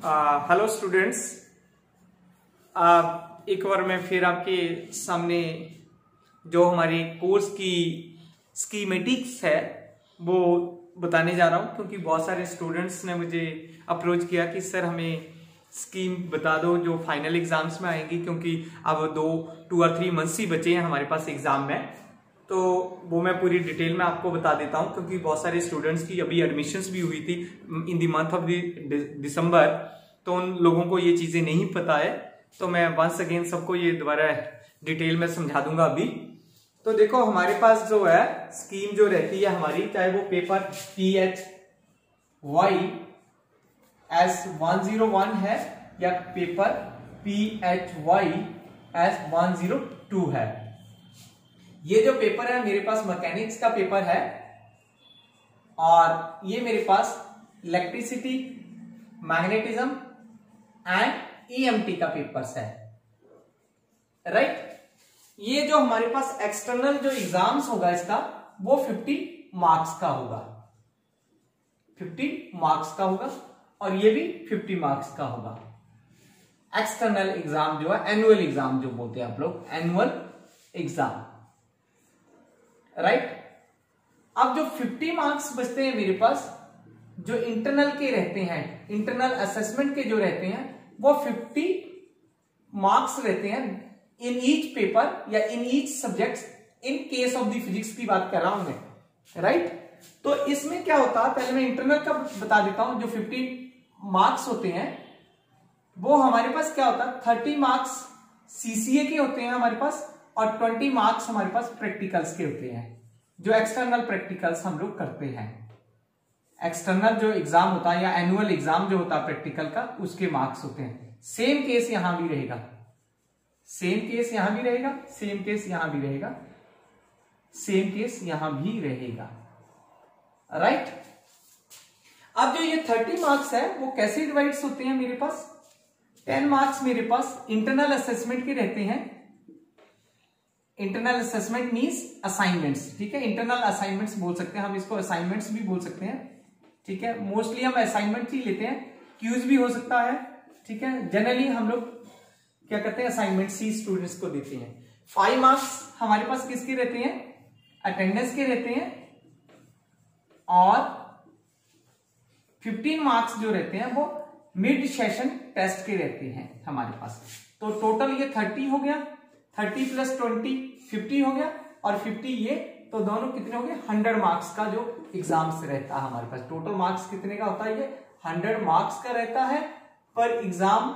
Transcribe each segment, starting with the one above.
Hello students, एक बार मैं फिर आपके सामने जो हमारी कोर्स की स्कीमेटिक्स है वो बताने जा रहा हूँ, क्योंकि बहुत सारे स्टूडेंट्स ने मुझे अप्रोच किया कि सर हमें स्कीम बता दो जो फाइनल एग्जाम्स में आएंगी, क्योंकि अब 2 और 3 मंथ्स ही बचे हैं हमारे पास एग्जाम में। तो वो मैं पूरी डिटेल में आपको बता देता हूँ, क्योंकि बहुत सारे स्टूडेंट्स की अभी एडमिशन्स भी हुई थी in the month of December, तो उन लोगों को ये चीजें नहीं पता है। तो मैं वंस अगेन सबको ये दोबारा डिटेल में समझा दूंगा अभी। तो देखो हमारे पास जो है स्कीम जो रहती है हमारी, चाहे वो पेपर PHYS101 है या पेपर PHYS102 है। ये जो पेपर है मेरे पास मैकेनिक्स का पेपर है और ये मेरे पास इलेक्ट्रिसिटी, मैग्नेटिज्म एंड EMT का पेपर्स है, राइट। ये जो हमारे पास एक्सटर्नल जो एग्जाम्स होगा इसका वो 50 मार्क्स का होगा, 50 मार्क्स का होगा, और ये भी 50 मार्क्स का होगा। एक्सटर्नल एग्जाम जो है, एनुअल एग्जाम जो बोलते हैं आप लोग, एनुअल एग्जाम, राइट। अब जो 50 मार्क्स बचते हैं मेरे पास, जो इंटरनल के रहते हैं, इंटरनल असेसमेंट के जो रहते हैं वो 50 मार्क्स रहते हैं इन ईच पेपर या in each subject. In case of the physics की बात कर रहा हूं मैं, राइट। तो इसमें क्या होता है, पहले मैं इंटरनल का बता देता हूं। जो 50 मार्क्स होते हैं वो हमारे पास क्या होता है, 30 मार्क्स CCA के होते हैं हमारे पास, और 20 मार्क्स हमारे पास प्रैक्टिकल्स के होते हैं, जो एक्सटर्नल प्रैक्टिकल्स हम लोग करते हैं। एक्सटर्नल जो एग्जाम होता है या एनुअल एग्जाम जो होता है प्रैक्टिकल का, उसके मार्क्स होते हैं। सेम केस यहां भी रहेगा, सेम केस यहां भी रहेगा, सेम केस यहां भी रहेगा, सेम केस यहां भी रहेगा, राइट। अब जो ये 30 मार्क्स है वो कैसे डिवाइड्स होते हैं मेरे पास, 10 मार्क्स मेरे पास इंटरनल असेसमेंट के रहते हैं। इंटरनल असेसमेंट मींस असाइनमेंट्स, ठीक है। इंटरनल असाइनमेंट्स बोल सकते हैं हम इसको, असाइनमेंट्स भी बोल सकते हैं, ठीक है। मोस्टली हम असाइनमेंट ही लेते हैं, क्यूज भी हो सकता है, ठीक है। जनरली हम लोग क्या करते हैं, असाइनमेंट्स ही स्टूडेंट्स को देते हैं। 5 मार्क्स हमारे पास किसके रहते हैं, अटेंडेंस के रहते हैं, और 15 मार्क्स जो रहते हैं वो मिड सेशन टेस्ट के रहते हैं हमारे पास। तो टोटल ये 30 हो गया, 30 + 20 50 हो गया, और 50 ये, तो दोनों कितने हो गए, 100 मार्क्स का जो एग्जाम्स रहता है हमारे पास। टोटल मार्क्स कितने का होता है, ये 100 मार्क्स का रहता है, पर एग्जाम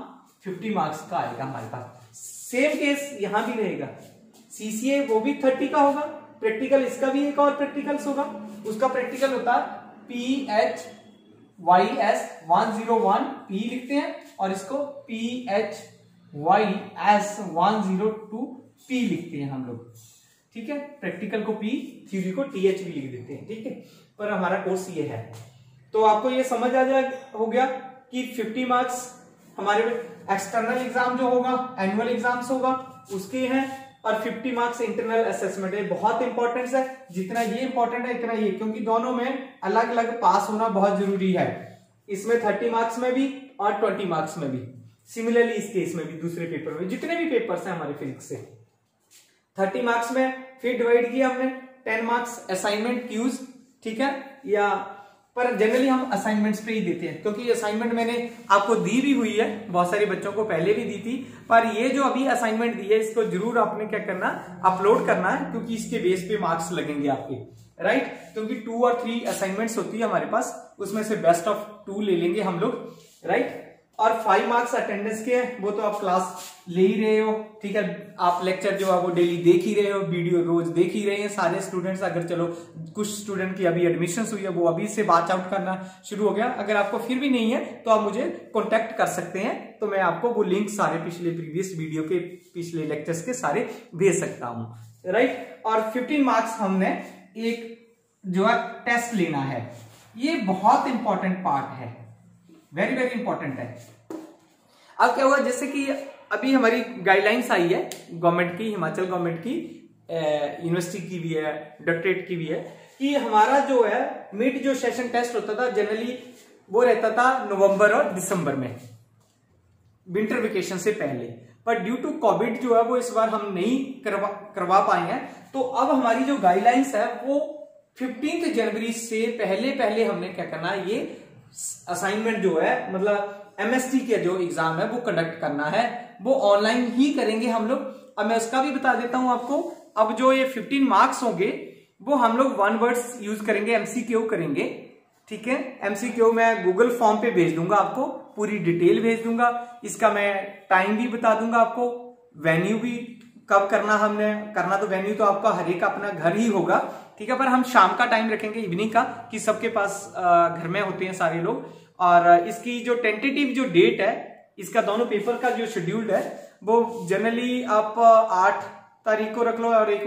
50 मार्क्स का आएगा हमारे पास। सेम केस यहां भी रहेगा, CCA वो भी 30 का होगा, प्रैक्टिकल इसका भी एक और प्रैक्टिकल्स होगा, उसका प्रैक्टिकल होता है PHYS101 P लिखते हैं, और इसको PHYS102 P लिखते हैं हम लोग, ठीक है। प्रैक्टिकल को P, थ्योरी को TH भी लिख देते हैं, ठीक है। पर हमारा कोर्स ये है, तो आपको ये समझ आ जाए हो गया कि 50 मार्क्स हमारे एक्सटर्नल एग्जाम जो होगा, एनुअल एग्जाम्स होगा, उसके हैं, और 50 मार्क्स इंटरनल असेसमेंट है। बहुत इंपॉर्टेंस है, जितना ये इंपॉर्टेंट है इतना ये, क्योंकि दोनों में अलग अलग पास होना बहुत जरूरी है। इसमें 30 मार्क्स में भी और 20 मार्क्स में भी, सिमिलरली इस केस में भी, दूसरे पेपर में, जितने भी पेपर्स हैं हमारे फिजिक्स से 30 मार्क्स में फिर डिवाइड किया हमने 10 मार्क्स असाइनमेंट क्यूज, ठीक है। या पर जनरली हम असाइनमेंट्स पे ही देते हैं, क्योंकि असाइनमेंट मैंने आपको दी भी हुई है, बहुत सारे बच्चों को पहले भी दी थी, पर ये जो अभी असाइनमेंट दी है इसको जरूर आपने क्या करना, अपलोड करना है, क्योंकि इसके बेस पे मार्क्स लगेंगे आपके, राइट। क्योंकि 2 और 3 असाइनमेंट्स होती है हमारे पास, उसमें से बेस्ट ऑफ 2 ले लेंगे हम लोग, राइट। और 5 मार्क्स अटेंडेंस के हैं, वो तो आप क्लास ले ही रहे हो, ठीक है। आप लेक्चर जो है वो डेली देख ही रहे हो, वीडियो रोज देख ही रहे हैं सारे स्टूडेंट्स। अगर चलो कुछ स्टूडेंट की अभी एडमिशन हुई है, वो अभी से बाच आउट करना शुरू हो गया। अगर आपको फिर भी नहीं है तो आप मुझे कॉन्टेक्ट कर सकते हैं, तो मैं आपको वो लिंक सारे पिछले प्रीवियस वीडियो के, पिछले लेक्चर्स के सारे भेज सकता हूं, राइट। और 15 मार्क्स हमने एक जो है टेस्ट लेना है, ये बहुत इंपॉर्टेंट पार्ट है, वेरी वेरी इंपॉर्टेंट है। अब क्या हुआ, जैसे कि अभी हमारी गाइडलाइंस आई है गवर्नमेंट की, हिमाचल गवर्नमेंट की, यूनिवर्सिटी की भी है, डॉक्टरेट की भी है, कि हमारा जो है मिड जो सेशन टेस्ट होता था जनरली वो रहता था नवंबर और दिसंबर में, विंटर वेकेशन से पहले, पर ड्यू टू कोविड जो है वो इस बार हम नहीं करवा पाए हैं। तो अब हमारी जो गाइडलाइंस है वो 15 जनवरी से पहले हमने क्या करना है, ये असाइनमेंट जो है मतलब एमएसटी के जो एग्जाम है वो कंडक्ट करना है, वो ऑनलाइन ही करेंगे हम लोग। अब मैं उसका भी बता देता हूं आपको। अब जो ये 15 मार्क्स होंगे वो हम लोग 1 वर्ड्स यूज करेंगे, एमसीक्यू करेंगे, ठीक है। एमसीक्यू मैं गूगल फॉर्म पे भेज दूंगा आपको, पूरी डिटेल भेज दूंगा, इसका मैं टाइम भी बता दूंगा आपको, वेन्यू भी कब करना हमने करना। तो वेन्यू तो आपका हर एक अपना घर ही होगा, ठीक है, पर हम शाम का टाइम रखेंगे, इवनिंग का, कि सबके पास घर में होते हैं सारे लोग। और इसकी जो टेंटेटिव जो डेट है, इसका दोनों पेपर का जो शेड्यूल्ड है वो जनरली आप 8 तारीख को रख लो और एक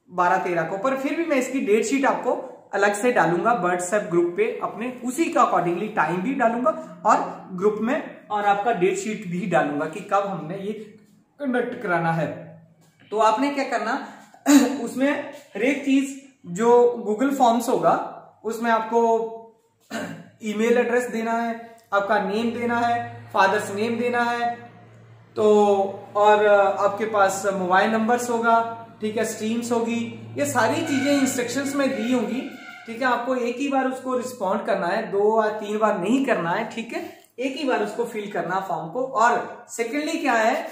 12-13 को, पर फिर भी मैं इसकी डेट शीट आपको अलग से डालूंगा व्हाट्सएप ग्रुप पे अपने, उसी का अकॉर्डिंगली टाइम भी डालूंगा और ग्रुप में, और आपका डेट शीट भी डालूंगा कि कब हमने ये कंडक्ट कराना है। तो आपने क्या करना उसमें हर एक चीज जो गूगल फॉर्म्स होगा उसमें आपको ईमेल एड्रेस देना है, आपका नेम देना है, फादर्स नेम देना है, तो और आपके पास मोबाइल नंबर्स होगा, ठीक है, स्ट्रीम्स होगी, ये सारी चीजें इंस्ट्रक्शंस में दी होंगी, ठीक है। आपको एक ही बार उसको रिस्पॉन्ड करना है, 2 या 3 बार नहीं करना है, ठीक है, एक ही बार उसको फिल करना फॉर्म को। और सेकेंडली क्या है,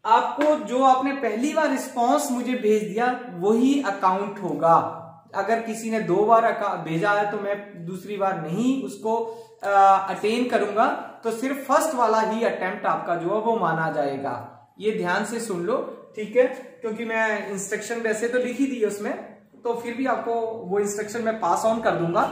आपको जो आपने पहली बार रिस्पॉन्स मुझे भेज दिया वही अकाउंट होगा। अगर किसी ने 2 बार भेजा है तो मैं दूसरी बार नहीं उसको अटेन करूंगा, तो सिर्फ फर्स्ट वाला ही अटेम्प्ट आपका जो है वो माना जाएगा। ये ध्यान से सुन लो, ठीक है, क्योंकि मैं इंस्ट्रक्शन वैसे तो लिख ही दी है उसमें, तो फिर भी आपको वो इंस्ट्रक्शन मैं पास ऑन कर दूंगा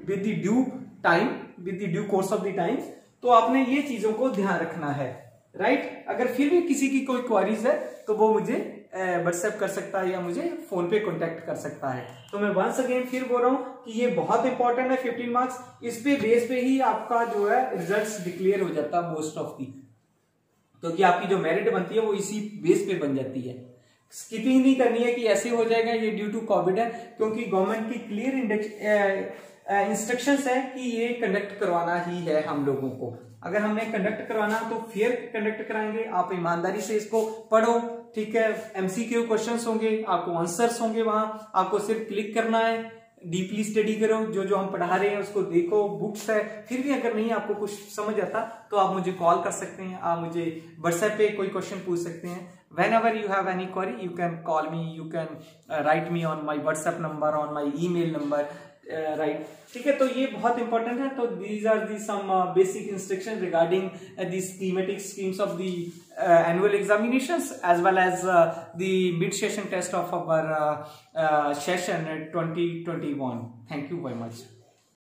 with the due time, with the due course of the time. तो आपने ये चीजों को ध्यान रखना है, राइट। अगर फिर भी किसी की कोई क्वेरीज है तो वो मुझे व्हाट्सएप कर सकता है या मुझे फोन पे कांटेक्ट कर सकता है। तो मैं वंस अगेन फिर बोल रहा हूं कि ये बहुत इंपॉर्टेंट है 15 मार्क्स, इस पे बेस पे ही आपका जो है रिजल्ट्स डिक्लेयर हो जाता है मोस्ट ऑफ दी, क्योंकि आपकी जो मेरिट बनती है वो इसी बेस पे बन जाती है। स्किपिंग नहीं करनी है कि ऐसे हो जाएगा, ये ड्यू टू कोविड है, क्योंकि गवर्नमेंट की क्लियर इंस्ट्रक्शंस है कि ये कंडक्ट करवाना ही है हम लोगों को। अगर हमने कंडक्ट करवाना तो फेयर कंडक्ट कराएंगे, आप ईमानदारी से इसको पढ़ो, ठीक है। एमसीक्यू क्वेश्चंस होंगे, आपको आंसर्स होंगे, वहां आपको सिर्फ क्लिक करना है, डीपली स्टडी करो, जो जो हम पढ़ा रहे हैं उसको देखो, बुक्स है। फिर भी अगर नहीं आपको कुछ समझ आता तो आप मुझे कॉल कर सकते हैं, आप मुझे व्हाट्सएप पे कोई क्वेश्चन पूछ सकते हैं। whenever you have any query you can call me, you can write me on my WhatsApp number, on my email number, right, ठीक है। तो ये बहुत इंपॉर्टेंट है। तो these are the some basic instruction regarding the schematic schemes of the annual examinations as well as the mid session test of our session 2021. Thank you very much.